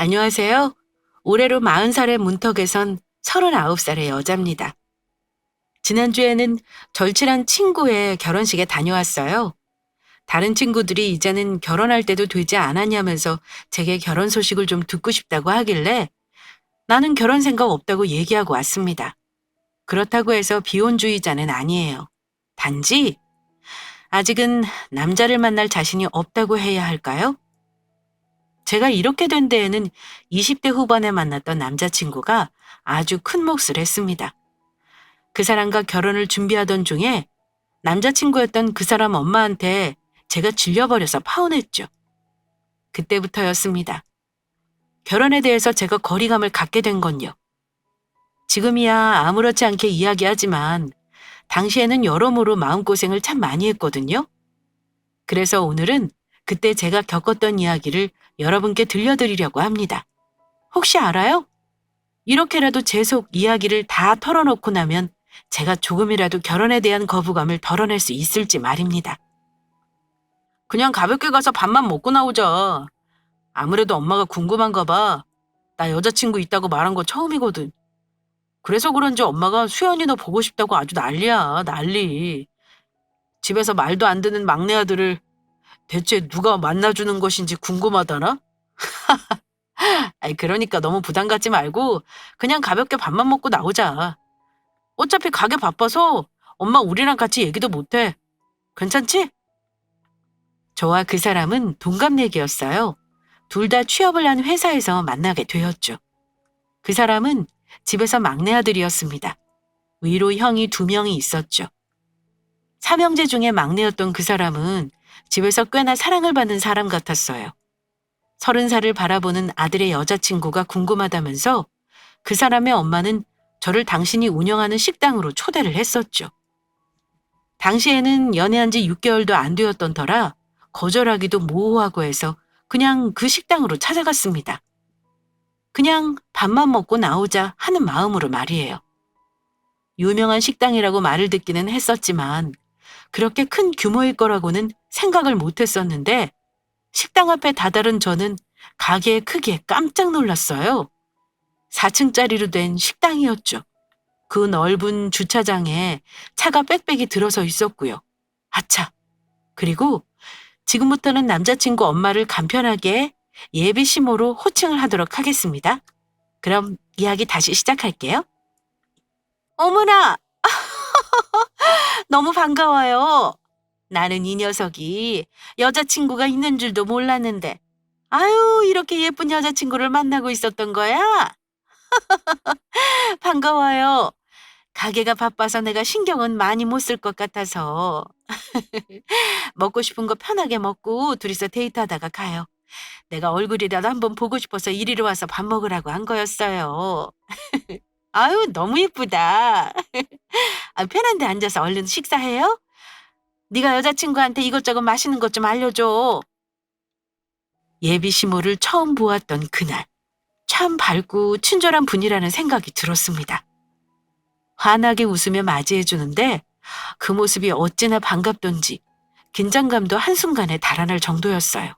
안녕하세요. 올해로 40살의 문턱에선 39살의 여자입니다. 지난주에는 절친한 친구의 결혼식에 다녀왔어요. 다른 친구들이 이제는 결혼할 때도 되지 않았냐면서 제게 결혼 소식을 좀 듣고 싶다고 하길래 나는 결혼 생각 없다고 얘기하고 왔습니다. 그렇다고 해서 비혼주의자는 아니에요. 단지 아직은 남자를 만날 자신이 없다고 해야 할까요? 제가 이렇게 된 데에는 20대 후반에 만났던 남자친구가 아주 큰 몫을 했습니다. 그 사람과 결혼을 준비하던 중에 남자친구였던 그 사람 엄마한테 제가 질려버려서 파혼했죠. 그때부터였습니다. 결혼에 대해서 제가 거리감을 갖게 된 건요. 지금이야 아무렇지 않게 이야기하지만 당시에는 여러모로 마음고생을 참 많이 했거든요. 그래서 오늘은 그때 제가 겪었던 이야기를 여러분께 들려드리려고 합니다. 혹시 알아요? 이렇게라도 제 속 이야기를 다 털어놓고 나면 제가 조금이라도 결혼에 대한 거부감을 덜어낼 수 있을지 말입니다. 그냥 가볍게 가서 밥만 먹고 나오자. 아무래도 엄마가 궁금한가 봐. 나 여자친구 있다고 말한 거 처음이거든. 그래서 그런지 엄마가 수연이 너 보고 싶다고 아주 난리야, 난리. 집에서 말도 안 듣는 막내 아들을 대체 누가 만나주는 것인지 궁금하다나? 아이, 그러니까 너무 부담 갖지 말고 그냥 가볍게 밥만 먹고 나오자. 어차피 가게 바빠서 엄마 우리랑 같이 얘기도 못해. 괜찮지? 저와 그 사람은 동갑내기였어요. 둘 다 취업을 한 회사에서 만나게 되었죠. 그 사람은 집에서 막내 아들이었습니다. 위로 형이 2명이 있었죠. 삼형제 중에 막내였던 그 사람은 집에서 꽤나 사랑을 받는 사람 같았어요. 30살을 바라보는 아들의 여자친구가 궁금하다면서 그 사람의 엄마는 저를 당신이 운영하는 식당으로 초대를 했었죠. 당시에는 연애한 지 6개월도 안 되었던 터라 거절하기도 모호하고 해서 그냥 그 식당으로 찾아갔습니다. 그냥 밥만 먹고 나오자 하는 마음으로 말이에요. 유명한 식당이라고 말을 듣기는 했었지만 그렇게 큰 규모일 거라고는 생각을 못 했었는데 식당 앞에 다다른 저는 가게의 크기에 깜짝 놀랐어요. 4층짜리로 된 식당이었죠. 그 넓은 주차장에 차가 빽빽이 들어서 있었고요. 아차! 그리고 지금부터는 남자친구 엄마를 간편하게 예비 시모로 호칭을 하도록 하겠습니다. 그럼 이야기 다시 시작할게요. 어머나! 너무 반가워요. 나는 이 녀석이 여자친구가 있는 줄도 몰랐는데, 아유, 이렇게 예쁜 여자친구를 만나고 있었던 거야? 반가워요. 가게가 바빠서 내가 신경은 많이 못 쓸 것 같아서. 먹고 싶은 거 편하게 먹고 둘이서 데이트하다가 가요. 내가 얼굴이라도 한번 보고 싶어서 이리로 와서 밥 먹으라고 한 거였어요. 아유, 너무 예쁘다. 아, 편한 데 앉아서 얼른 식사해요. 네가 여자친구한테 이것저것 맛있는 것 좀 알려줘. 예비 시모를 처음 보았던 그날, 참 밝고 친절한 분이라는 생각이 들었습니다. 환하게 웃으며 맞이해주는데 그 모습이 어찌나 반갑던지 긴장감도 한순간에 달아날 정도였어요.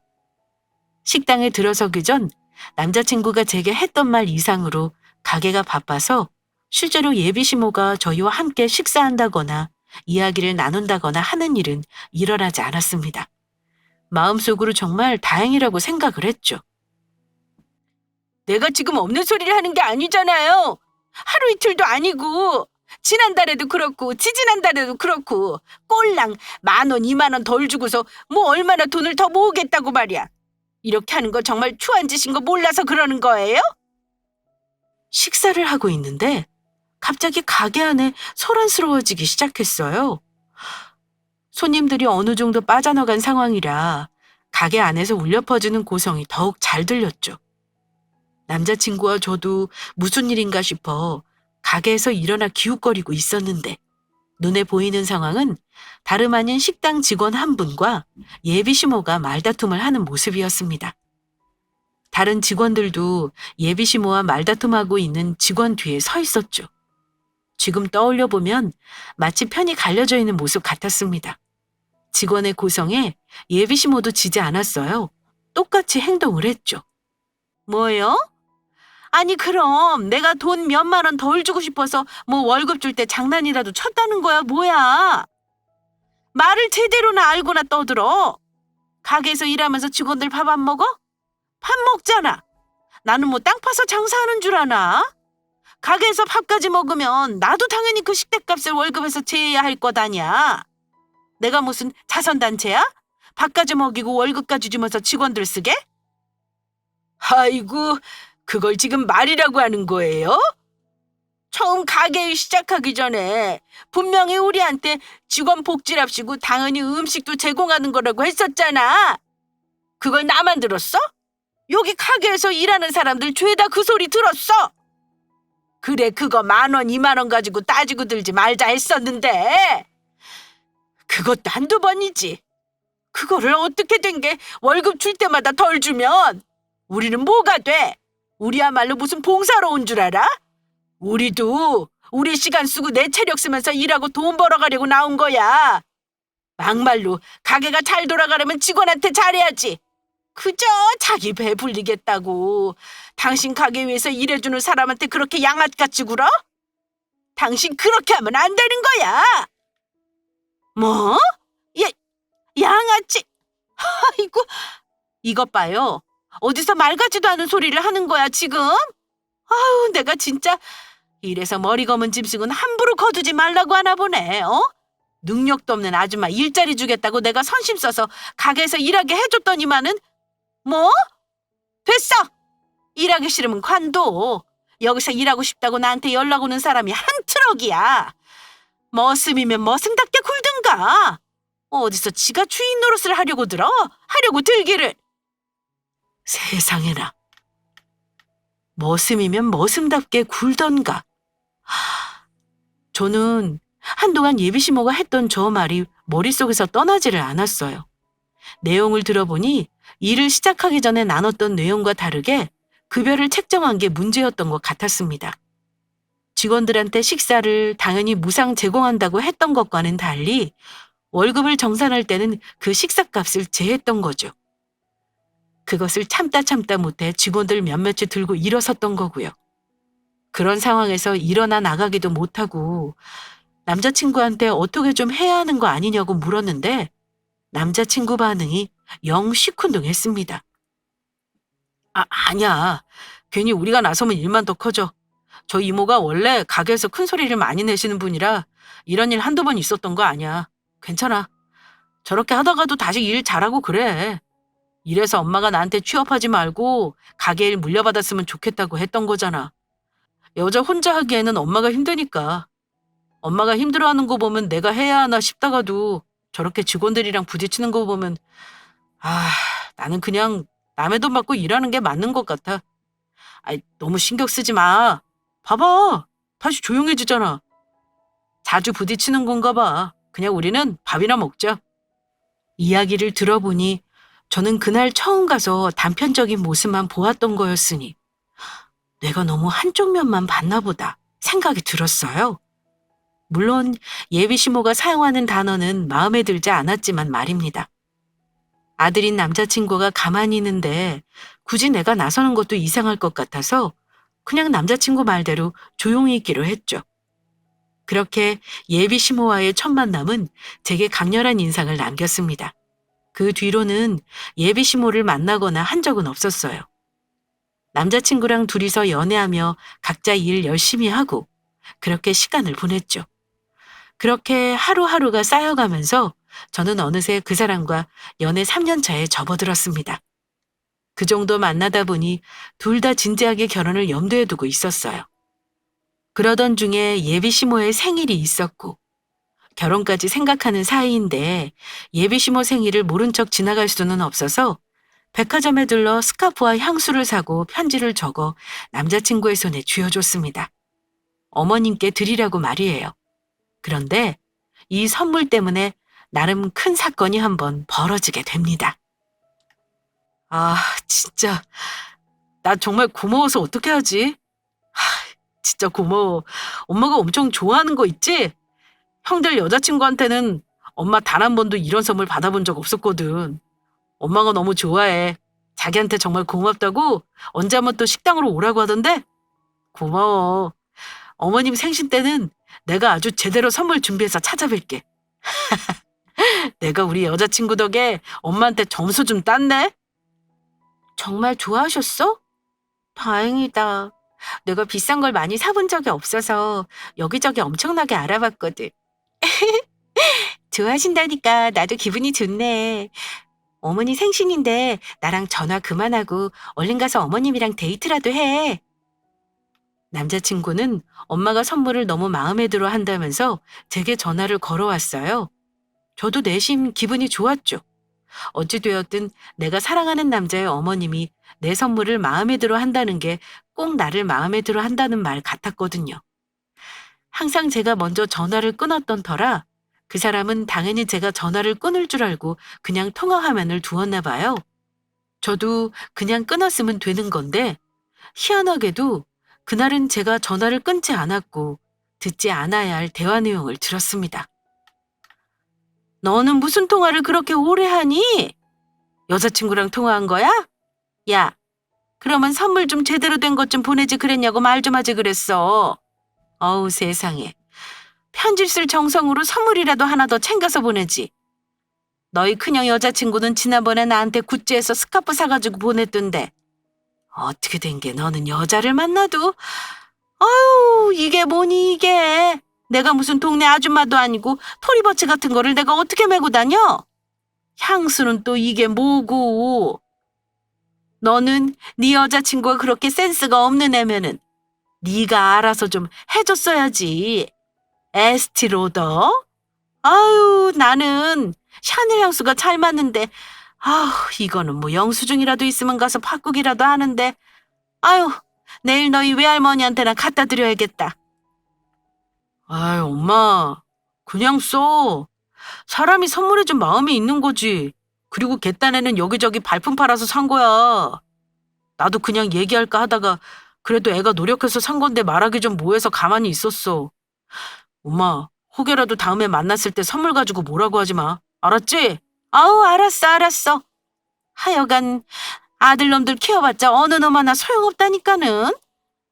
식당에 들어서기 전 남자친구가 제게 했던 말 이상으로 가게가 바빠서 실제로 예비 시모가 저희와 함께 식사한다거나 이야기를 나눈다거나 하는 일은 일어나지 않았습니다. 마음속으로 정말 다행이라고 생각을 했죠. 내가 지금 없는 소리를 하는 게 아니잖아요. 하루 이틀도 아니고 지난달에도 그렇고 지지난달에도 그렇고 꼴랑 10,000원, 20,000원 덜 주고서 뭐 얼마나 돈을 더 모으겠다고 말이야. 이렇게 하는 거 정말 추한 짓인 거 몰라서 그러는 거예요? 식사를 하고 있는데 갑자기 가게 안에 소란스러워지기 시작했어요. 손님들이 어느 정도 빠져나간 상황이라 가게 안에서 울려 퍼지는 고성이 더욱 잘 들렸죠. 남자친구와 저도 무슨 일인가 싶어 가게에서 일어나 기웃거리고 있었는데 눈에 보이는 상황은 다름 아닌 식당 직원 한 분과 예비 시모가 말다툼을 하는 모습이었습니다. 다른 직원들도 예비 시모와 말다툼하고 있는 직원 뒤에 서 있었죠. 지금 떠올려 보면 마치 편이 갈려져 있는 모습 같았습니다. 직원의 고성에 예비 시모도 지지 않았어요. 똑같이 행동을 했죠. 뭐요? 아니 그럼 내가 돈 몇만 원 덜 주고 싶어서 뭐 월급 줄 때 장난이라도 쳤다는 거야 뭐야? 말을 제대로나 알고나 떠들어. 가게에서 일하면서 직원들 밥 안 먹어? 밥 먹잖아. 나는 뭐 땅 파서 장사하는 줄 아나? 가게에서 밥까지 먹으면 나도 당연히 그 식대값을 월급에서 제해야 할 것 아냐. 내가 무슨 자선단체야? 밥까지 먹이고 월급까지 주면서 직원들 쓰게? 아이고, 그걸 지금 말이라고 하는 거예요? 처음 가게 시작하기 전에 분명히 우리한테 직원 복지랍시고 당연히 음식도 제공하는 거라고 했었잖아. 그걸 나만 들었어? 여기 가게에서 일하는 사람들 죄다 그 소리 들었어. 그래, 그거 10,000원, 20,000원 가지고 따지고 들지 말자 했었는데 그것도 한두 번이지. 그거를 어떻게 된 게 월급 줄 때마다 덜 주면 우리는 뭐가 돼? 우리야말로 무슨 봉사로 온 줄 알아? 우리도 우리 시간 쓰고 내 체력 쓰면서 일하고 돈 벌어가려고 나온 거야. 막말로 가게가 잘 돌아가려면 직원한테 잘해야지. 그저 자기 배 불리겠다고. 당신 가게 위해서 일해주는 사람한테 그렇게 양아치같이 굴어? 당신 그렇게 하면 안 되는 거야. 뭐? 야, 양아치? 아이고, 이것 봐요. 어디서 말 같지도 않은 소리를 하는 거야 지금? 아우, 내가 진짜 이래서 머리 검은 짐승은 함부로 거두지 말라고 하나 보네. 능력도 없는 아줌마 일자리 주겠다고 내가 선심 써서 가게에서 일하게 해줬더니만은 뭐? 됐어! 일하기 싫으면 관둬. 여기서 일하고 싶다고 나한테 연락 오는 사람이 한 트럭이야. 머슴이면 머슴답게 굴든가. 어디서 지가 주인 노릇을 하려고 들어? 하려고 들기를. 세상에나. 머슴이면 머슴답게 굴던가. 저는 한동안 예비시모가 했던 저 말이 머릿속에서 떠나지를 않았어요. 내용을 들어보니 일을 시작하기 전에 나눴던 내용과 다르게 급여를 책정한 게 문제였던 것 같았습니다. 직원들한테 식사를 당연히 무상 제공한다고 했던 것과는 달리 월급을 정산할 때는 그 식사값을 제했던 거죠. 그것을 참다 못해 직원들 몇몇이 들고 일어섰던 거고요. 그런 상황에서 일어나 나가기도 못하고 남자친구한테 어떻게 좀 해야 하는 거 아니냐고 물었는데 남자친구 반응이 영 시큰둥했습니다. 아니야. 괜히 우리가 나서면 일만 더 커져. 저 이모가 원래 가게에서 큰 소리를 많이 내시는 분이라 이런 일 한두 번 있었던 거 아니야. 괜찮아. 저렇게 하다가도 다시 일 잘하고 그래. 이래서 엄마가 나한테 취업하지 말고 가게 일 물려받았으면 좋겠다고 했던 거잖아. 여자 혼자 하기에는 엄마가 힘드니까. 엄마가 힘들어하는 거 보면 내가 해야 하나 싶다가도 저렇게 직원들이랑 부딪히는 거 보면 나는 그냥 남의 돈 받고 일하는 게 맞는 것 같아. 너무 신경 쓰지 마. 봐봐. 다시 조용해지잖아. 자주 부딪히는 건가 봐. 그냥 우리는 밥이나 먹자. 이야기를 들어보니 저는 그날 처음 가서 단편적인 모습만 보았던 거였으니 내가 너무 한쪽 면만 봤나 보다 생각이 들었어요. 물론 예비시모가 사용하는 단어는 마음에 들지 않았지만 말입니다. 아들인 남자친구가 가만히 있는데 굳이 내가 나서는 것도 이상할 것 같아서 그냥 남자친구 말대로 조용히 있기로 했죠. 그렇게 예비시모와의 첫 만남은 제게 강렬한 인상을 남겼습니다. 그 뒤로는 예비시모를 만나거나 한 적은 없었어요. 남자친구랑 둘이서 연애하며 각자 일 열심히 하고 그렇게 시간을 보냈죠. 그렇게 하루하루가 쌓여가면서 저는 어느새 그 사람과 연애 3년 차에 접어들었습니다. 그 정도 만나다 보니 둘 다 진지하게 결혼을 염두에 두고 있었어요. 그러던 중에 예비시모의 생일이 있었고 결혼까지 생각하는 사이인데 예비시모 생일을 모른 척 지나갈 수는 없어서 백화점에 들러 스카프와 향수를 사고 편지를 적어 남자친구의 손에 쥐어줬습니다. 어머님께 드리라고 말이에요. 그런데 이 선물 때문에 나름 큰 사건이 한번 벌어지게 됩니다. 진짜 나 정말 고마워서 어떻게 하지? 진짜 고마워. 엄마가 엄청 좋아하는 거 있지? 형들 여자친구한테는 엄마 단 한 번도 이런 선물 받아본 적 없었거든. 엄마가 너무 좋아해. 자기한테 정말 고맙다고 언제 한번 또 식당으로 오라고 하던데? 고마워. 어머님 생신 때는 내가 아주 제대로 선물 준비해서 찾아뵐게. 내가 우리 여자친구 덕에 엄마한테 점수 좀 땄네? 정말 좋아하셨어? 다행이다. 내가 비싼 걸 많이 사본 적이 없어서 여기저기 엄청나게 알아봤거든. 좋아하신다니까 나도 기분이 좋네. 어머니 생신인데 나랑 전화 그만하고 얼른 가서 어머님이랑 데이트라도 해. 남자친구는 엄마가 선물을 너무 마음에 들어 한다면서 제게 전화를 걸어왔어요. 저도 내심 기분이 좋았죠. 어찌되었든 내가 사랑하는 남자의 어머님이 내 선물을 마음에 들어 한다는 게 꼭 나를 마음에 들어 한다는 말 같았거든요. 항상 제가 먼저 전화를 끊었던 터라 그 사람은 당연히 제가 전화를 끊을 줄 알고 그냥 통화 화면을 두었나 봐요. 저도 그냥 끊었으면 되는 건데 희한하게도 그날은 제가 전화를 끊지 않았고 듣지 않아야 할 대화 내용을 들었습니다. 너는 무슨 통화를 그렇게 오래 하니? 여자친구랑 통화한 거야? 야, 그러면 선물 좀 제대로 된 것 좀 보내지 그랬냐고 말 좀 하지 그랬어. 어우 세상에. 편지 쓸 정성으로 선물이라도 하나 더 챙겨서 보내지. 너희 큰형 여자친구는 지난번에 나한테 구찌에서 스카프 사가지고 보냈던데. 어떻게 된 게 너는 여자를 만나도? 아유, 이게 뭐니 이게. 내가 무슨 동네 아줌마도 아니고 토리버치 같은 거를 내가 어떻게 메고 다녀? 향수는 또 이게 뭐고. 너는 네 여자친구가 그렇게 센스가 없는 애면은 네가 알아서 좀 해줬어야지. 에스티로더? 아유, 나는 샤넬 향수가 잘 맞는데, 아우, 이거는 뭐 영수증이라도 있으면 가서 바꾸기라도 하는데, 아유, 내일 너희 외할머니한테나 갖다 드려야겠다. 아유, 엄마, 그냥 써. 사람이 선물해준 마음이 있는 거지. 그리고 갯단에는 여기저기 발품 팔아서 산 거야. 나도 그냥 얘기할까 하다가 그래도 애가 노력해서 산 건데 말하기 좀 뭐해서 가만히 있었어. 엄마, 혹여라도 다음에 만났을 때 선물 가지고 뭐라고 하지 마. 알았지? 아우, 알았어, 알았어. 하여간 아들놈들 키워봤자 어느 놈 하나 소용없다니까는.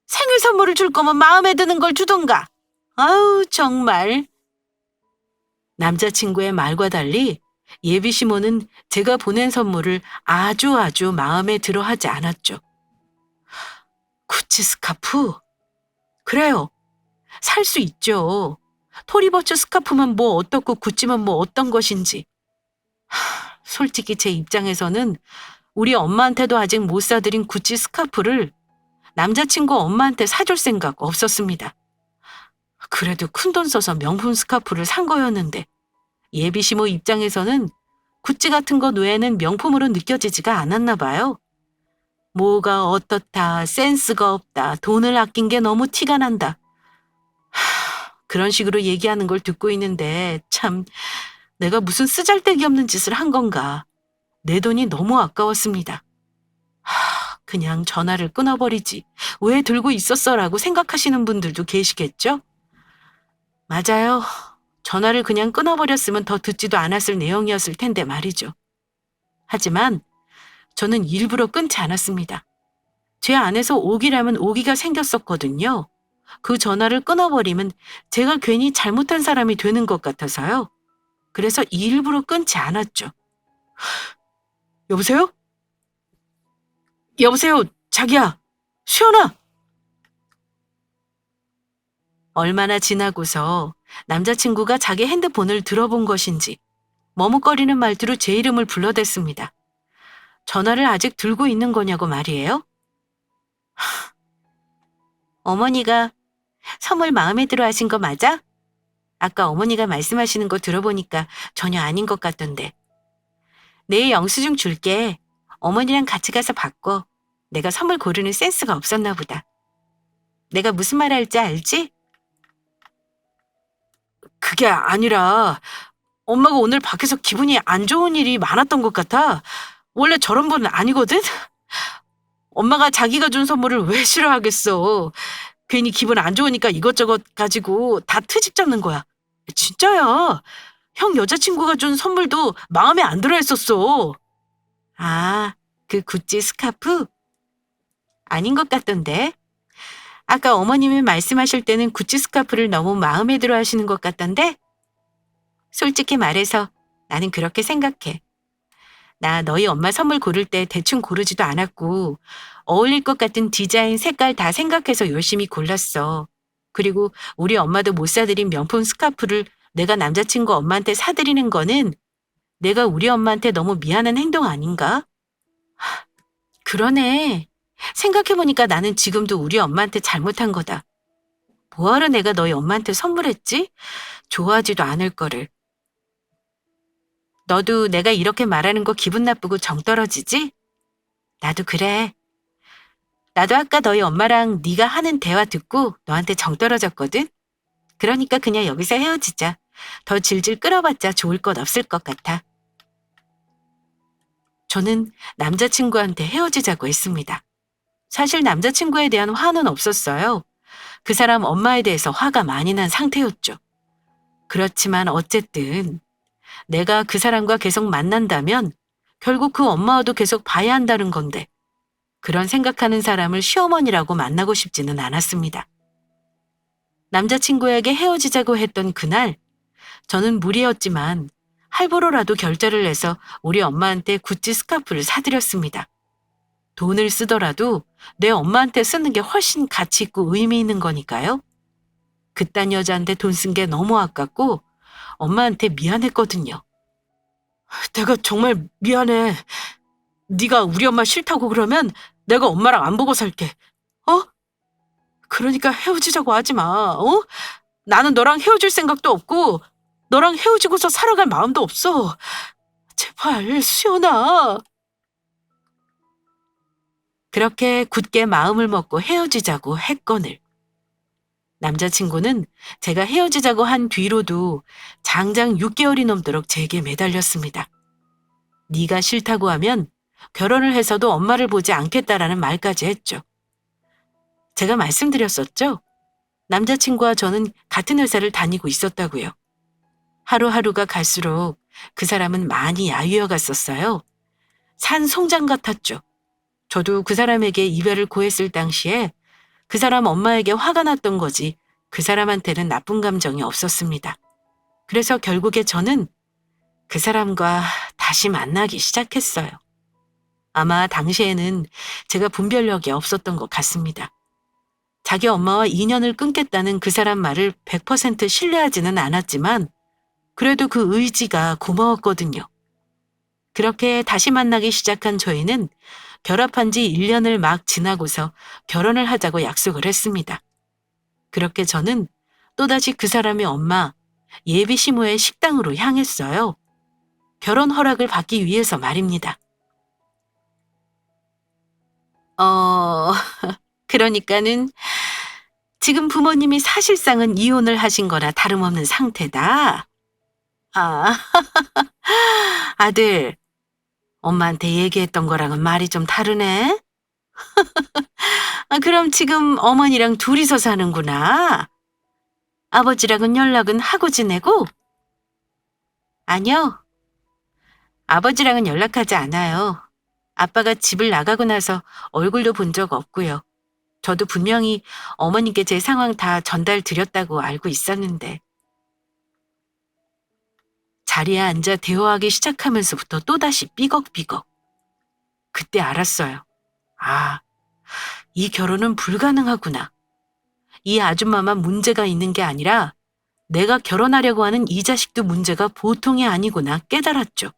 생일 선물을 줄 거면 마음에 드는 걸 주던가. 아우, 정말. 남자친구의 말과 달리 예비 시모는 제가 보낸 선물을 아주 마음에 들어 하지 않았죠. 구찌 스카프? 그래요. 살 수 있죠. 토리버치 스카프면 뭐 어떻고 구찌면 뭐 어떤 것인지. 솔직히 제 입장에서는 우리 엄마한테도 아직 못 사드린 구찌 스카프를 남자친구 엄마한테 사줄 생각 없었습니다. 그래도 큰돈 써서 명품 스카프를 산 거였는데 예비 시모 입장에서는 구찌 같은 것 외에는 명품으로 느껴지지가 않았나 봐요. 뭐가 어떻다, 센스가 없다, 돈을 아낀 게 너무 티가 난다. 그런 식으로 얘기하는 걸 듣고 있는데 참 내가 무슨 쓰잘데기 없는 짓을 한 건가. 내 돈이 너무 아까웠습니다. 그냥 전화를 끊어버리지. 왜 들고 있었어라고 생각하시는 분들도 계시겠죠? 맞아요. 전화를 그냥 끊어버렸으면 더 듣지도 않았을 내용이었을 텐데 말이죠. 하지만 저는 일부러 끊지 않았습니다. 제 안에서 오기라면 오기가 생겼었거든요. 그 전화를 끊어버리면 제가 괜히 잘못한 사람이 되는 것 같아서요. 그래서 일부러 끊지 않았죠. 여보세요? 여보세요? 자기야, 수연아! 얼마나 지나고서 남자친구가 자기 핸드폰을 들어본 것인지 머뭇거리는 말투로 제 이름을 불러댔습니다. 전화를 아직 들고 있는 거냐고 말이에요? 어머니가 선물 마음에 들어 하신 거 맞아? 아까 어머니가 말씀하시는 거 들어보니까 전혀 아닌 것 같던데. 내일 영수증 줄게. 어머니랑 같이 가서 바꿔. 내가 선물 고르는 센스가 없었나 보다. 내가 무슨 말 할지 알지? 그게 아니라 엄마가 오늘 밖에서 기분이 안 좋은 일이 많았던 것 같아. 원래 저런 분은 아니거든? 엄마가 자기가 준 선물을 왜 싫어하겠어. 괜히 기분 안 좋으니까 이것저것 가지고 다 트집 잡는 거야. 진짜야. 형 여자친구가 준 선물도 마음에 안 들어 했었어. 아, 그 구찌 스카프? 아닌 것 같던데. 아까 어머님이 말씀하실 때는 구찌 스카프를 너무 마음에 들어 하시는 것 같던데? 솔직히 말해서 나는 그렇게 생각해. 나 너희 엄마 선물 고를 때 대충 고르지도 않았고, 어울릴 것 같은 디자인, 색깔 다 생각해서 열심히 골랐어. 그리고 우리 엄마도 못 사드린 명품 스카프를 내가 남자친구 엄마한테 사드리는 거는 내가 우리 엄마한테 너무 미안한 행동 아닌가? 그러네. 생각해보니까 나는 지금도 우리 엄마한테 잘못한 거다. 뭐하러 내가 너희 엄마한테 선물했지? 좋아하지도 않을 거를. 너도 내가 이렇게 말하는 거 기분 나쁘고 정 떨어지지? 나도 그래. 나도 아까 너희 엄마랑 네가 하는 대화 듣고 너한테 정 떨어졌거든? 그러니까 그냥 여기서 헤어지자. 더 질질 끌어봤자 좋을 것 없을 것 같아. 저는 남자친구한테 헤어지자고 했습니다. 사실 남자친구에 대한 화는 없었어요. 그 사람 엄마에 대해서 화가 많이 난 상태였죠. 그렇지만 어쨌든 내가 그 사람과 계속 만난다면 결국 그 엄마와도 계속 봐야 한다는 건데 그런 생각하는 사람을 시어머니라고 만나고 싶지는 않았습니다. 남자친구에게 헤어지자고 했던 그날 저는 무리였지만 할부로라도 결제를 해서 우리 엄마한테 구찌 스카프를 사드렸습니다. 돈을 쓰더라도 내 엄마한테 쓰는 게 훨씬 가치 있고 의미 있는 거니까요. 그딴 여자한테 돈 쓴 게 너무 아깝고 엄마한테 미안했거든요. 내가 정말 미안해. 네가 우리 엄마 싫다고 그러면 내가 엄마랑 안 보고 살게. 어? 그러니까 헤어지자고 하지 마. 어? 나는 너랑 헤어질 생각도 없고 너랑 헤어지고서 살아갈 마음도 없어. 제발 수연아. 그렇게 굳게 마음을 먹고 헤어지자고 했거늘. 남자친구는 제가 헤어지자고 한 뒤로도 장장 6개월이 넘도록 제게 매달렸습니다. 네가 싫다고 하면 결혼을 해서도 엄마를 보지 않겠다라는 말까지 했죠. 제가 말씀드렸었죠. 남자친구와 저는 같은 회사를 다니고 있었다고요. 하루하루가 갈수록 그 사람은 많이 야위어 갔었어요. 산 송장 같았죠. 저도 그 사람에게 이별을 고했을 당시에 그 사람 엄마에게 화가 났던 거지 그 사람한테는 나쁜 감정이 없었습니다. 그래서 결국에 저는 그 사람과 다시 만나기 시작했어요. 아마 당시에는 제가 분별력이 없었던 것 같습니다. 자기 엄마와 인연을 끊겠다는 그 사람 말을 100% 신뢰하지는 않았지만 그래도 그 의지가 고마웠거든요. 그렇게 다시 만나기 시작한 저희는 결합한 지 1년을 막 지나고서 결혼을 하자고 약속을 했습니다. 그렇게 저는 또다시 그 사람의 엄마 예비 시모의 식당으로 향했어요. 결혼 허락을 받기 위해서 말입니다. 그러니까는 지금 부모님이 사실상은 이혼을 하신 거나 다름없는 상태다. 아, 아들, 엄마한테 얘기했던 거랑은 말이 좀 다르네. 그럼 지금 어머니랑 둘이서 사는구나. 아버지랑은 연락은 하고 지내고? 아니요. 아버지랑은 연락하지 않아요. 아빠가 집을 나가고 나서 얼굴도 본 적 없고요. 저도 분명히 어머니께 제 상황 다 전달 드렸다고 알고 있었는데. 자리에 앉아 대화하기 시작하면서부터 또다시 삐걱삐걱. 그때 알았어요. 아, 이 결혼은 불가능하구나. 이 아줌마만 문제가 있는 게 아니라 내가 결혼하려고 하는 이 자식도 문제가 보통이 아니구나 깨달았죠.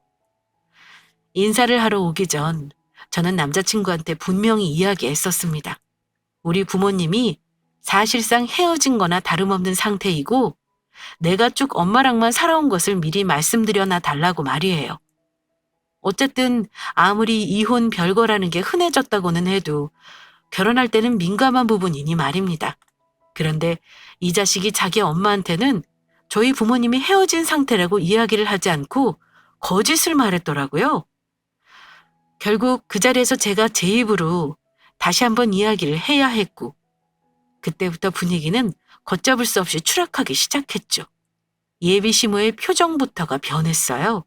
인사를 하러 오기 전 저는 남자친구한테 분명히 이야기했었습니다. 우리 부모님이 사실상 헤어진 거나 다름없는 상태이고 내가 쭉 엄마랑만 살아온 것을 미리 말씀드려놔 달라고 말이에요. 어쨌든 아무리 이혼 별거라는 게 흔해졌다고는 해도 결혼할 때는 민감한 부분이니 말입니다. 그런데 이 자식이 자기 엄마한테는 저희 부모님이 헤어진 상태라고 이야기를 하지 않고 거짓을 말했더라고요. 결국 그 자리에서 제가 제 입으로 다시 한번 이야기를 해야 했고 그때부터 분위기는 걷잡을 수 없이 추락하기 시작했죠. 예비 시모의 표정부터가 변했어요.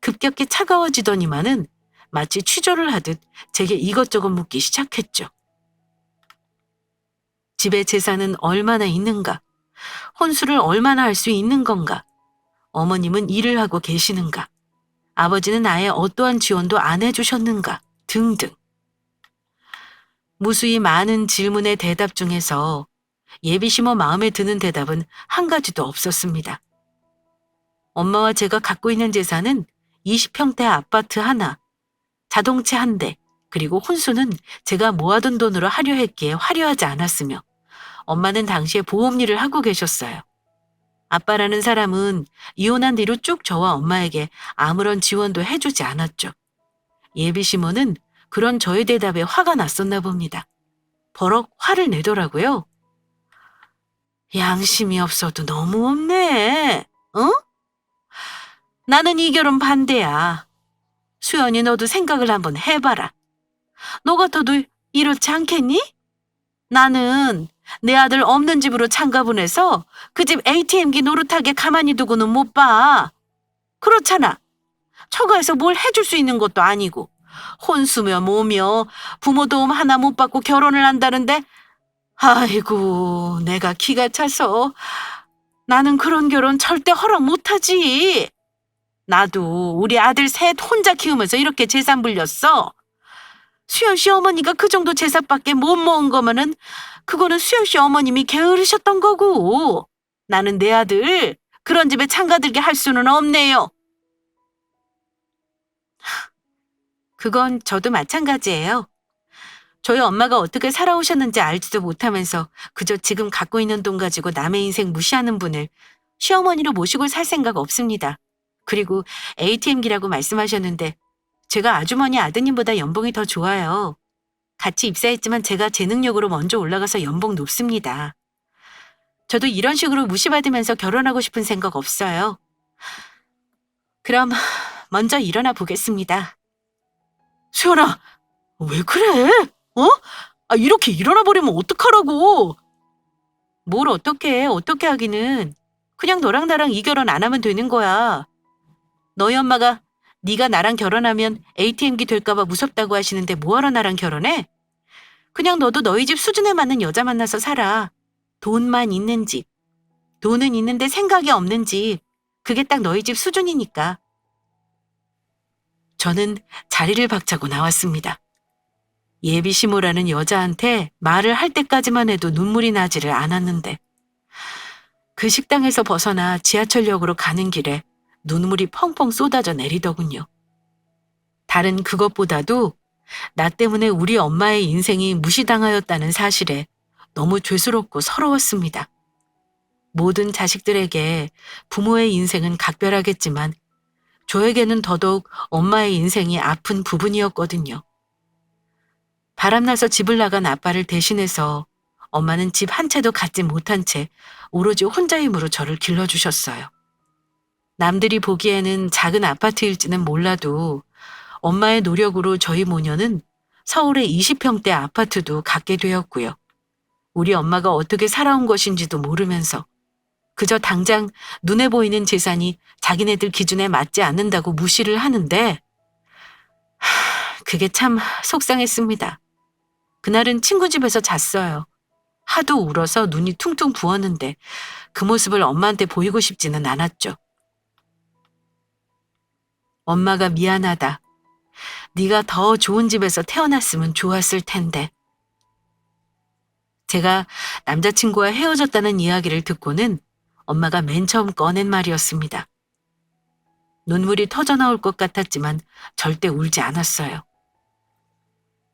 급격히 차가워지더니만은 마치 취조를 하듯 제게 이것저것 묻기 시작했죠. 집에 재산은 얼마나 있는가? 혼수를 얼마나 할 수 있는 건가? 어머님은 일을 하고 계시는가? 아버지는 아예 어떠한 지원도 안 해주셨는가? 등등. 무수히 많은 질문의 대답 중에서 예비시모 마음에 드는 대답은 한 가지도 없었습니다. 엄마와 제가 갖고 있는 재산은 20평대 아파트 하나, 자동차 한 대, 그리고 혼수는 제가 모아둔 돈으로 하려 했기에 화려하지 않았으며 엄마는 당시에 보험 일을 하고 계셨어요. 아빠라는 사람은 이혼한 뒤로 쭉 저와 엄마에게 아무런 지원도 해주지 않았죠. 예비시모는 그런 저의 대답에 화가 났었나 봅니다. 버럭 화를 내더라고요. 양심이 없어도 너무 없네. 어? 나는 이 결혼 반대야. 수연이 너도 생각을 한번 해봐라. 너 같아도 이렇지 않겠니? 나는 내 아들 없는 집으로 장가 보내서 그 집 ATM기 노릇하게 가만히 두고는 못 봐. 그렇잖아. 처가에서 뭘 해줄 수 있는 것도 아니고 혼수며 뭐며 부모 도움 하나 못 받고 결혼을 한다는데 아이고 내가 기가 차서 나는 그런 결혼 절대 허락 못하지. 나도 우리 아들 셋 혼자 키우면서 이렇게 재산 불렸어. 수연 씨 어머니가 그 정도 재산밖에 못 모은 거면은 그거는 수연 씨 어머님이 게으르셨던 거고 나는 내 아들 그런 집에 장가들게 할 수는 없네요. 그건 저도 마찬가지예요. 저희 엄마가 어떻게 살아오셨는지 알지도 못하면서 그저 지금 갖고 있는 돈 가지고 남의 인생 무시하는 분을 시어머니로 모시고 살 생각 없습니다. 그리고 ATM기라고 말씀하셨는데 제가 아주머니 아드님보다 연봉이 더 좋아요. 같이 입사했지만 제가 제 능력으로 먼저 올라가서 연봉 높습니다. 저도 이런 식으로 무시받으면서 결혼하고 싶은 생각 없어요. 그럼 먼저 일어나 보겠습니다. 수연아, 왜 그래? 이렇게 일어나 버리면 어떡하라고? 뭘 어떻게 하기는. 그냥 너랑 나랑 이 결혼 안 하면 되는 거야. 너희 엄마가 네가 나랑 결혼하면 ATM기 될까봐 무섭다고 하시는데 뭐하러 나랑 결혼해? 그냥 너도 너희 집 수준에 맞는 여자 만나서 살아. 돈만 있는 집. 돈은 있는데 생각이 없는 집. 그게 딱 너희 집 수준이니까. 저는 자리를 박차고 나왔습니다. 예비시모라는 여자한테 말을 할 때까지만 해도 눈물이 나지를 않았는데 그 식당에서 벗어나 지하철역으로 가는 길에 눈물이 펑펑 쏟아져 내리더군요. 다른 그것보다도 나 때문에 우리 엄마의 인생이 무시당하였다는 사실에 너무 죄스럽고 서러웠습니다. 모든 자식들에게 부모의 인생은 각별하겠지만 저에게는 더더욱 엄마의 인생이 아픈 부분이었거든요. 바람나서 집을 나간 아빠를 대신해서 엄마는 집 한 채도 갖지 못한 채 오로지 혼자 힘으로 저를 길러주셨어요. 남들이 보기에는 작은 아파트일지는 몰라도 엄마의 노력으로 저희 모녀는 서울의 20평대 아파트도 갖게 되었고요. 우리 엄마가 어떻게 살아온 것인지도 모르면서 그저 당장 눈에 보이는 재산이 자기네들 기준에 맞지 않는다고 무시를 하는데 그게 참 속상했습니다. 그날은 친구 집에서 잤어요. 하도 울어서 눈이 퉁퉁 부었는데 그 모습을 엄마한테 보이고 싶지는 않았죠. 엄마가 미안하다. 네가 더 좋은 집에서 태어났으면 좋았을 텐데. 제가 남자친구와 헤어졌다는 이야기를 듣고는 엄마가 맨 처음 꺼낸 말이었습니다. 눈물이 터져나올 것 같았지만 절대 울지 않았어요.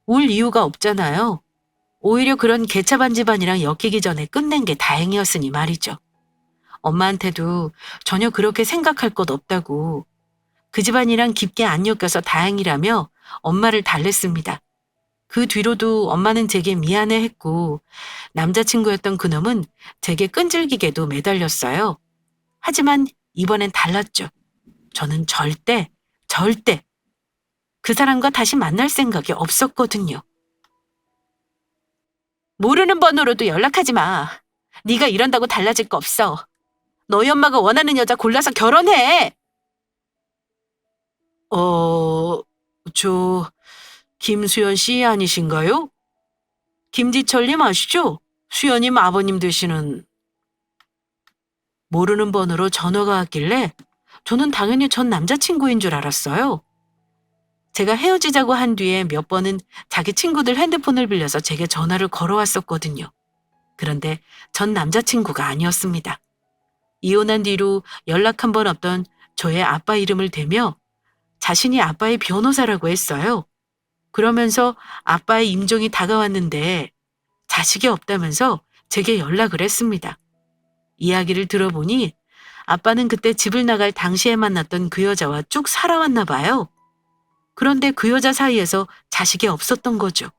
울 이유가 없잖아요. 오히려 그런 개차반 집안이랑 엮이기 전에 끝낸 게 다행이었으니 말이죠. 엄마한테도 전혀 그렇게 생각할 것 없다고 그 집안이랑 깊게 안 엮여서 다행이라며 엄마를 달랬습니다. 그 뒤로도 엄마는 제게 미안해했고 남자친구였던 그놈은 제게 끈질기게도 매달렸어요. 하지만 이번엔 달랐죠. 저는 절대 그 사람과 다시 만날 생각이 없었거든요. 모르는 번호로도 연락하지 마. 네가 이런다고 달라질 거 없어. 너희 엄마가 원하는 여자 골라서 결혼해. 김수연 씨 아니신가요? 김지철님 아시죠? 수연님 아버님 되시는. 모르는 번호로 전화가 왔길래 저는 당연히 전 남자친구인 줄 알았어요. 제가 헤어지자고 한 뒤에 몇 번은 자기 친구들 핸드폰을 빌려서 제게 전화를 걸어왔었거든요. 그런데 전 남자친구가 아니었습니다. 이혼한 뒤로 연락 한 번 없던 저의 아빠 이름을 대며 자신이 아빠의 변호사라고 했어요. 그러면서 아빠의 임종이 다가왔는데 자식이 없다면서 제게 연락을 했습니다. 이야기를 들어보니 아빠는 그때 집을 나갈 당시에 만났던 그 여자와 쭉 살아왔나 봐요. 그런데 그 여자 사이에서 자식이 없었던 거죠.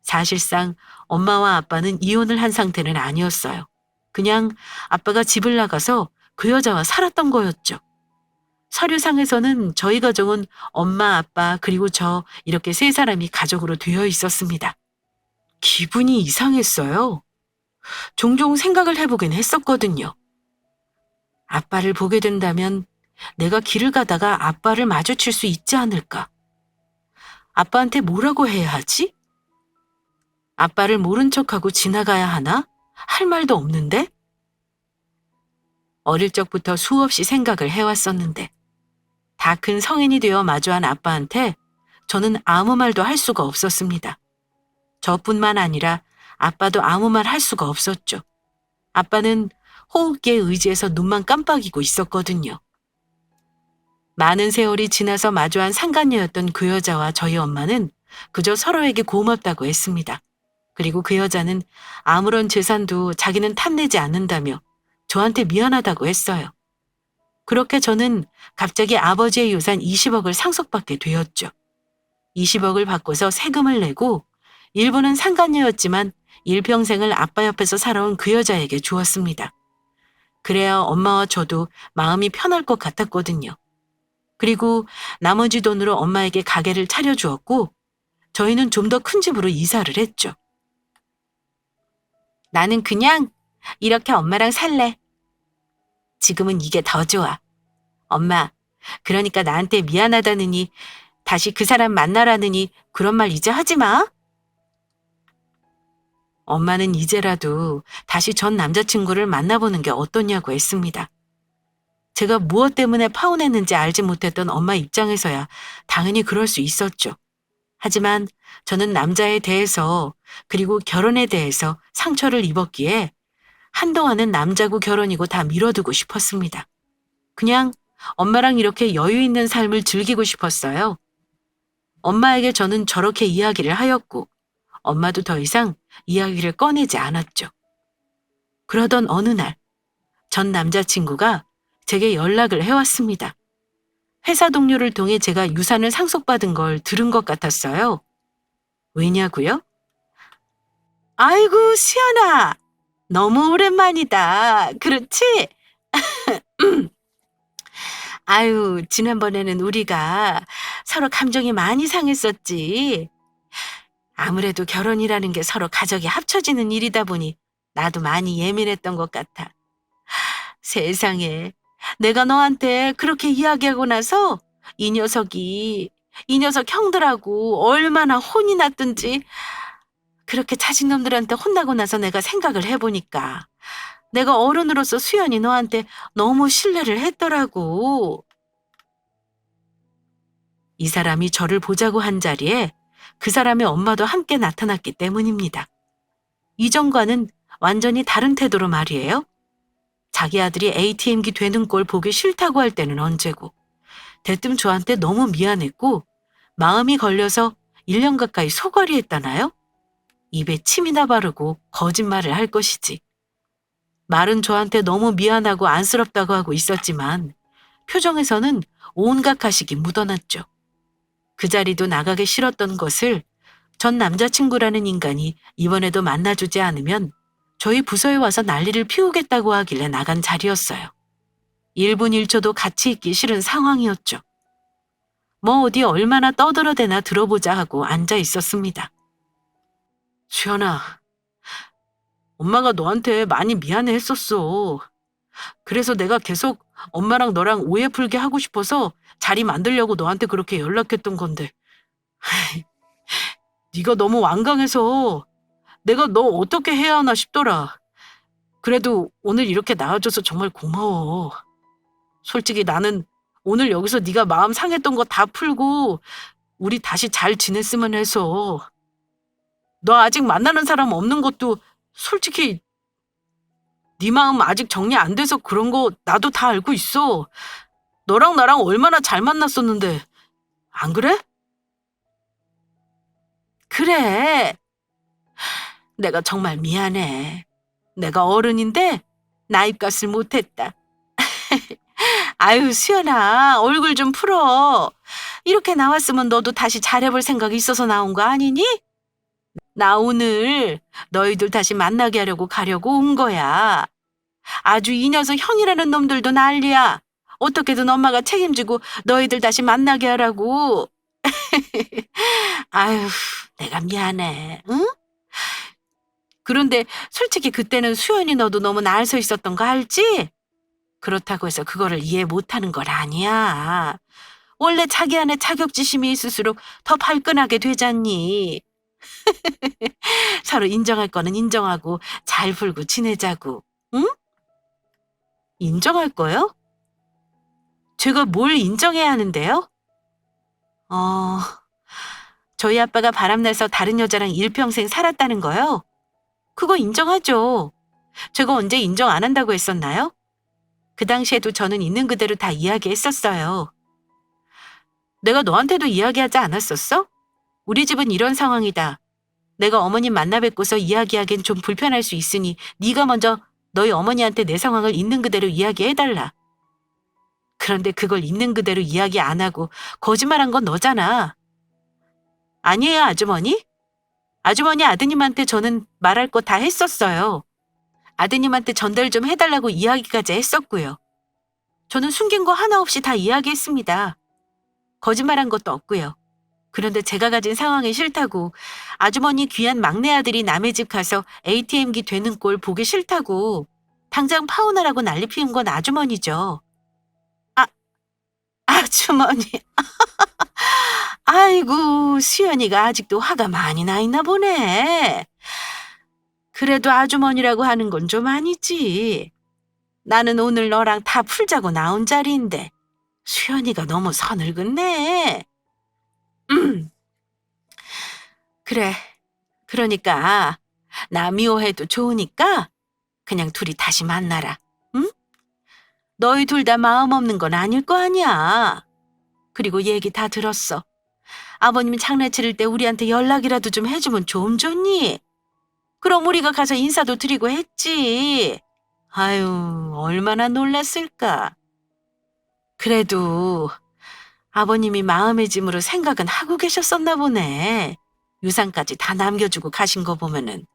사실상 엄마와 아빠는 이혼을 한 상태는 아니었어요. 그냥 아빠가 집을 나가서 그 여자와 살았던 거였죠. 서류상에서는 저희 가정은 엄마, 아빠, 그리고 저 이렇게 세 사람이 가족으로 되어 있었습니다. 기분이 이상했어요. 종종 생각을 해보긴 했었거든요. 아빠를 보게 된다면 내가 길을 가다가 아빠를 마주칠 수 있지 않을까? 아빠한테 뭐라고 해야 하지? 아빠를 모른 척하고 지나가야 하나? 할 말도 없는데? 어릴 적부터 수없이 생각을 해왔었는데 다 큰 성인이 되어 마주한 아빠한테 저는 아무 말도 할 수가 없었습니다. 저뿐만 아니라 아빠도 아무 말 할 수가 없었죠. 아빠는 호흡기에 의지해서 눈만 깜빡이고 있었거든요. 많은 세월이 지나서 마주한 상간녀였던 그 여자와 저희 엄마는 그저 서로에게 고맙다고 했습니다. 그리고 그 여자는 아무런 재산도 자기는 탐내지 않는다며 저한테 미안하다고 했어요. 그렇게 저는 갑자기 아버지의 유산 20억을 상속받게 되었죠. 20억을 받고서 세금을 내고 일부는 상간녀였지만 일평생을 아빠 옆에서 살아온 그 여자에게 주었습니다. 그래야 엄마와 저도 마음이 편할 것 같았거든요. 그리고 나머지 돈으로 엄마에게 가게를 차려주었고 저희는 좀 더 큰 집으로 이사를 했죠. 나는 그냥 이렇게 엄마랑 살래. 지금은 이게 더 좋아. 엄마, 그러니까 나한테 미안하다느니 다시 그 사람 만나라느니 그런 말 이제 하지 마. 엄마는 이제라도 다시 전 남자친구를 만나보는 게 어떠냐고 했습니다. 제가 무엇 때문에 파혼했는지 알지 못했던 엄마 입장에서야 당연히 그럴 수 있었죠. 하지만 저는 남자에 대해서 그리고 결혼에 대해서 상처를 입었기에 한동안은 남자고 결혼이고 다 미뤄두고 싶었습니다. 그냥 엄마랑 이렇게 여유 있는 삶을 즐기고 싶었어요. 엄마에게 저는 저렇게 이야기를 하였고 엄마도 더 이상 이야기를 꺼내지 않았죠. 그러던 어느 날 전 남자친구가 제게 연락을 해왔습니다. 회사 동료를 통해 제가 유산을 상속받은 걸 들은 것 같았어요. 왜냐고요? 아이고, 시연아. 너무 오랜만이다. 그렇지? 아유, 지난번에는 우리가 서로 감정이 많이 상했었지. 아무래도 결혼이라는 게 서로 가족이 합쳐지는 일이다 보니 나도 많이 예민했던 것 같아. 세상에, 내가 너한테 그렇게 이야기하고 나서 이 녀석 형들하고 얼마나 혼이 났든지 그렇게 자식놈들한테 혼나고 나서 내가 생각을 해보니까 내가 어른으로서 수연이 너한테 너무 신뢰를 했더라고. 이 사람이 저를 보자고 한 자리에 그 사람의 엄마도 함께 나타났기 때문입니다. 이전과는 완전히 다른 태도로 말이에요. 자기 아들이 ATM기 되는 꼴 보기 싫다고 할 때는 언제고 대뜸 저한테 너무 미안했고 마음이 걸려서 1년 가까이 소갈이 했다나요? 입에 침이나 바르고 거짓말을 할 것이지. 말은 저한테 너무 미안하고 안쓰럽다고 하고 있었지만 표정에서는 온갖 가식이 묻어났죠. 그 자리도 나가기 싫었던 것을 전 남자친구라는 인간이 이번에도 만나주지 않으면 저희 부서에 와서 난리를 피우겠다고 하길래 나간 자리였어요. 1분 1초도 같이 있기 싫은 상황이었죠. 뭐 어디 얼마나 떠들어대나 들어보자 하고 앉아 있었습니다. 수연아, 엄마가 너한테 많이 미안해 했었어. 그래서 내가 계속 엄마랑 너랑 오해 풀게 하고 싶어서 자리 만들려고 너한테 그렇게 연락했던 건데 네가 너무 완강해서 내가 너 어떻게 해야 하나 싶더라. 그래도 오늘 이렇게 나와줘서 정말 고마워. 솔직히 나는 오늘 여기서 네가 마음 상했던 거 다 풀고 우리 다시 잘 지냈으면 해서. 너 아직 만나는 사람 없는 것도 솔직히 네 마음 아직 정리 안 돼서 그런 거 나도 다 알고 있어. 너랑 나랑 얼마나 잘 만났었는데. 안 그래? 그래. 내가 정말 미안해. 내가 어른인데 나입값을 못했다. 아유, 수연아, 얼굴 좀 풀어. 이렇게 나왔으면 너도 다시 잘해볼 생각이 있어서 나온 거 아니니? 나 오늘 너희들 다시 만나게 하려고 가려고 온 거야. 아주 이 녀석 형이라는 놈들도 난리야. 어떻게든 엄마가 책임지고 너희들 다시 만나게 하라고. 아유, 내가 미안해. 응? 그런데 솔직히 그때는 수연이 너도 너무 날 서 있었던 거 알지? 그렇다고 해서 그거를 이해 못하는 건 아니야. 원래 자기 안에 자격지심이 있을수록 더 발끈하게 되잖니. 서로 인정할 거는 인정하고 잘 풀고 지내자고. 응? 인정할 거요? 제가 뭘 인정해야 하는데요? 어, 저희 아빠가 바람나서 다른 여자랑 일평생 살았다는 거요? 그거 인정하죠. 제가 언제 인정 안 한다고 했었나요? 그 당시에도 저는 있는 그대로 다 이야기했었어요. 내가 너한테도 이야기하지 않았었어? 우리 집은 이런 상황이다. 내가 어머님 만나 뵙고서 이야기하기엔 좀 불편할 수 있으니 네가 먼저 너희 어머니한테 내 상황을 있는 그대로 이야기해달라. 그런데 그걸 있는 그대로 이야기 안 하고 거짓말한 건 너잖아. 아니에요, 아주머니? 아주머니 아드님한테 저는 말할 거 다 했었어요. 아드님한테 전달 좀 해달라고 이야기까지 했었고요. 저는 숨긴 거 하나 없이 다 이야기했습니다. 거짓말한 것도 없고요. 그런데 제가 가진 상황이 싫다고 아주머니 귀한 막내 아들이 남의 집 가서 ATM기 되는 꼴 보기 싫다고 당장 파혼하라고 난리 피운 건 아주머니죠. 아, 아주머니. 아이고, 수연이가 아직도 화가 많이 나 있나 보네. 그래도 아주머니라고 하는 건 좀 아니지. 나는 오늘 너랑 다 풀자고 나온 자리인데 수연이가 너무 선을 긋네. 그래. 그러니까 나 미워해도 좋으니까 그냥 둘이 다시 만나라. 응? 너희 둘 다 마음 없는 건 아닐 거 아니야. 그리고 얘기 다 들었어. 아버님 장난치를 때 우리한테 연락이라도 좀 해주면 좀 좋니? 그럼 우리가 가서 인사도 드리고 했지. 아유, 얼마나 놀랐을까. 그래도 아버님이 마음의 짐으로 생각은 하고 계셨었나 보네. 유산까지 다 남겨주고 가신 거 보면은.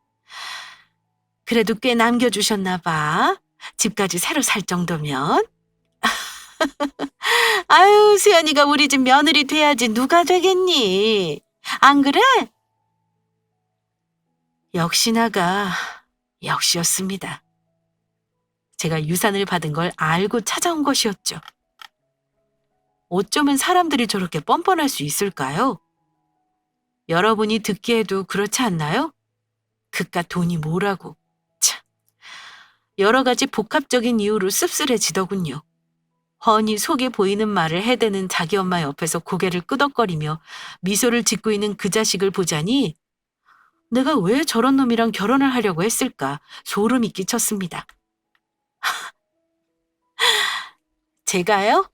그래도 꽤 남겨주셨나 봐. 집까지 새로 살 정도면. 아유, 수연이가 우리 집 며느리 돼야지 누가 되겠니? 안 그래? 역시나가 역시였습니다. 제가 유산을 받은 걸 알고 찾아온 것이었죠. 어쩌면 사람들이 저렇게 뻔뻔할 수 있을까요? 여러분이 듣기에도 그렇지 않나요? 그깟 돈이 뭐라고. 참, 여러 가지 복합적인 이유로 씁쓸해지더군요. 훤히 속에 보이는 말을 해대는 자기 엄마 옆에서 고개를 끄덕거리며 미소를 짓고 있는 그 자식을 보자니 내가 왜 저런 놈이랑 결혼을 하려고 했을까 소름이 끼쳤습니다. 제가요?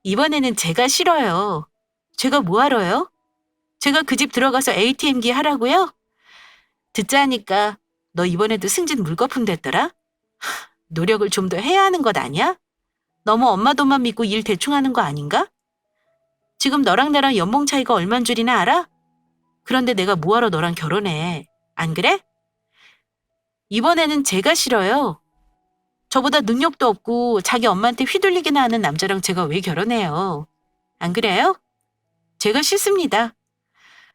이번에는 제가 싫어요. 제가 뭐하러요? 제가 그 집 들어가서 ATM기 하라고요? 듣자니까 너 이번에도 승진 물거품 됐더라? 노력을 좀 더 해야 하는 것 아니야? 너무 엄마 돈만 믿고 일 대충 하는 거 아닌가? 지금 너랑 나랑 연봉 차이가 얼만 줄이나 알아? 그런데 내가 뭐하러 너랑 결혼해. 안 그래? 이번에는 제가 싫어요. 저보다 능력도 없고 자기 엄마한테 휘둘리기나 하는 남자랑 제가 왜 결혼해요. 안 그래요? 제가 싫습니다.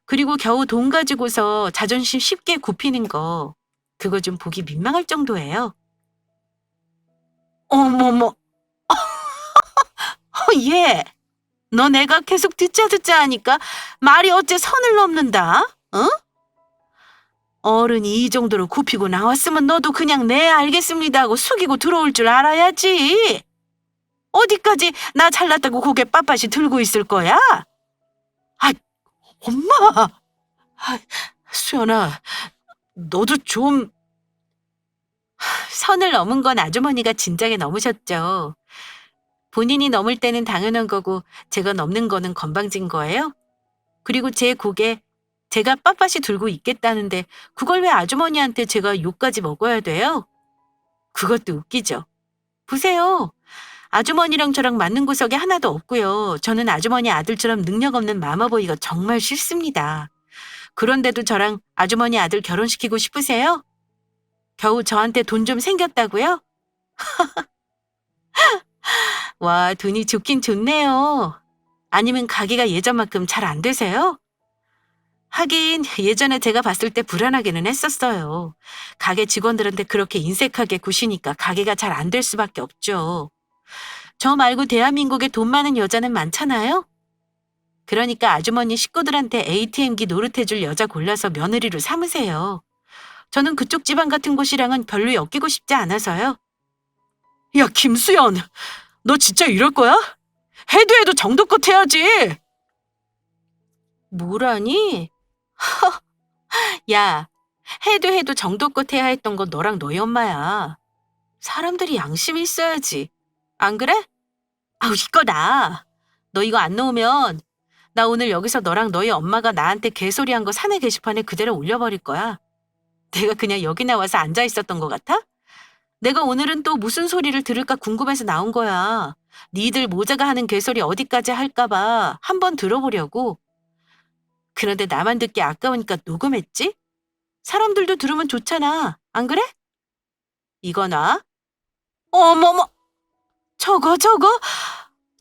그리고 겨우 돈 가지고서 자존심 쉽게 굽히는 거 그거 좀 보기 민망할 정도예요. 어머머, 예. 너 내가 계속 듣자 하니까 말이 어째 선을 넘는다? 어? 어른이 이 정도로 굽히고 나왔으면 너도 그냥 네 알겠습니다 하고 숙이고 들어올 줄 알아야지. 어디까지 나 잘났다고 고개 빳빳이 들고 있을 거야? 아, 엄마! 아, 수연아, 너도 좀... 선을 넘은 건 아주머니가 진작에 넘으셨죠. 본인이 넘을 때는 당연한 거고 제가 넘는 거는 건방진 거예요? 그리고 제 고개 제가 빳빳이 들고 있겠다는데 그걸 왜 아주머니한테 제가 욕까지 먹어야 돼요? 그것도 웃기죠. 보세요. 아주머니랑 저랑 맞는 구석이 하나도 없고요. 저는 아주머니 아들처럼 능력 없는 마마보이가 정말 싫습니다. 그런데도 저랑 아주머니 아들 결혼시키고 싶으세요? 겨우 저한테 돈 좀 생겼다고요? 와, 돈이 좋긴 좋네요. 아니면 가게가 예전만큼 잘 안 되세요? 하긴 예전에 제가 봤을 때 불안하기는 했었어요. 가게 직원들한테 그렇게 인색하게 구시니까 가게가 잘 안 될 수밖에 없죠. 저 말고 대한민국에 돈 많은 여자는 많잖아요? 그러니까 아주머니 식구들한테 ATM기 노릇해줄 여자 골라서 며느리로 삼으세요. 저는 그쪽 집안 같은 곳이랑은 별로 엮이고 싶지 않아서요. 야, 김수연, 너 진짜 이럴 거야? 해도 정도껏 해야지. 뭐라니? 야, 해도 정도껏 해야 했던 건 너랑 너희 엄마야. 사람들이 양심이 있어야지. 안 그래? 아우, 이거다. 너 이거 안 놓으면 나 오늘 여기서 너랑 너희 엄마가 나한테 개소리한 거 사내 게시판에 그대로 올려버릴 거야. 내가 그냥 여기 나와서 앉아 있었던 것 같아? 내가 오늘은 또 무슨 소리를 들을까 궁금해서 나온 거야. 니들 모자가 하는 개소리 어디까지 할까 봐 한번 들어보려고. 그런데 나만 듣기 아까우니까 녹음했지? 사람들도 들으면 좋잖아. 안 그래? 이거나. 어머머. 저거.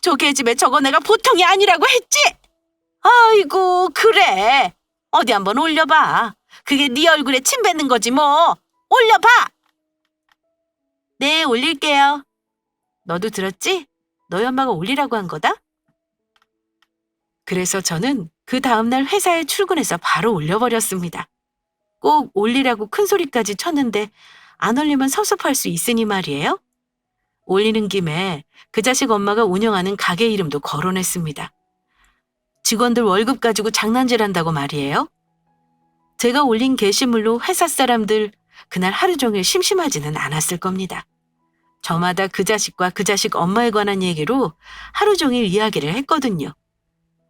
저 계집애 저거 내가 보통이 아니라고 했지? 아이고, 그래. 어디 한번 올려봐. 그게 네 얼굴에 침 뱉는 거지 뭐. 올려봐. 네, 올릴게요. 너도 들었지? 너희 엄마가 올리라고 한 거다? 그래서 저는 그 다음날 회사에 출근해서 바로 올려버렸습니다. 꼭 올리라고 큰 소리까지 쳤는데 안 올리면 섭섭할 수 있으니 말이에요. 올리는 김에 그 자식 엄마가 운영하는 가게 이름도 거론했습니다. 직원들 월급 가지고 장난질한다고 말이에요. 제가 올린 게시물로 회사 사람들 그날 하루 종일 심심하지는 않았을 겁니다. 저마다 그 자식과 그 자식 엄마에 관한 얘기로 하루 종일 이야기를 했거든요.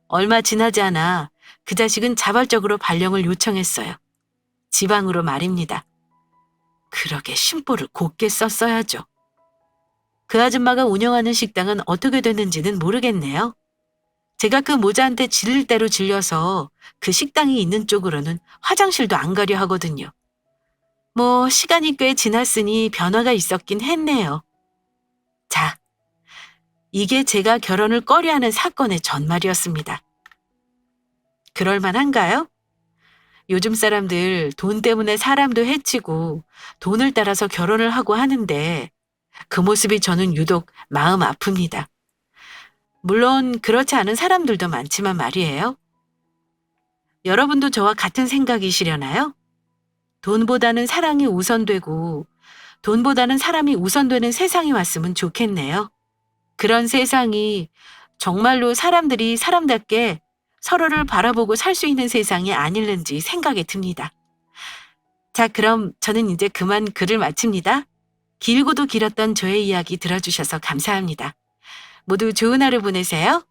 얼마 지나지 않아 그 자식은 자발적으로 발령을 요청했어요. 지방으로 말입니다. 그러게 심보를 곱게 썼어야죠. 그 아줌마가 운영하는 식당은 어떻게 됐는지는 모르겠네요. 제가 그 모자한테 질릴 대로 질려서 그 식당이 있는 쪽으로는 화장실도 안 가려 하거든요. 뭐 시간이 꽤 지났으니 변화가 있었긴 했네요. 자, 이게 제가 결혼을 꺼려하는 사건의 전말이었습니다. 그럴만한가요? 요즘 사람들 돈 때문에 사람도 해치고 돈을 따라서 결혼을 하고 하는데 그 모습이 저는 유독 마음 아픕니다. 물론 그렇지 않은 사람들도 많지만 말이에요. 여러분도 저와 같은 생각이시려나요? 돈보다는 사랑이 우선되고 돈보다는 사람이 우선되는 세상이 왔으면 좋겠네요. 그런 세상이 정말로 사람들이 사람답게 서로를 바라보고 살 수 있는 세상이 아닐는지 생각이 듭니다. 자, 그럼 저는 이제 그만 글을 마칩니다. 길고도 길었던 저의 이야기 들어주셔서 감사합니다. 모두 좋은 하루 보내세요.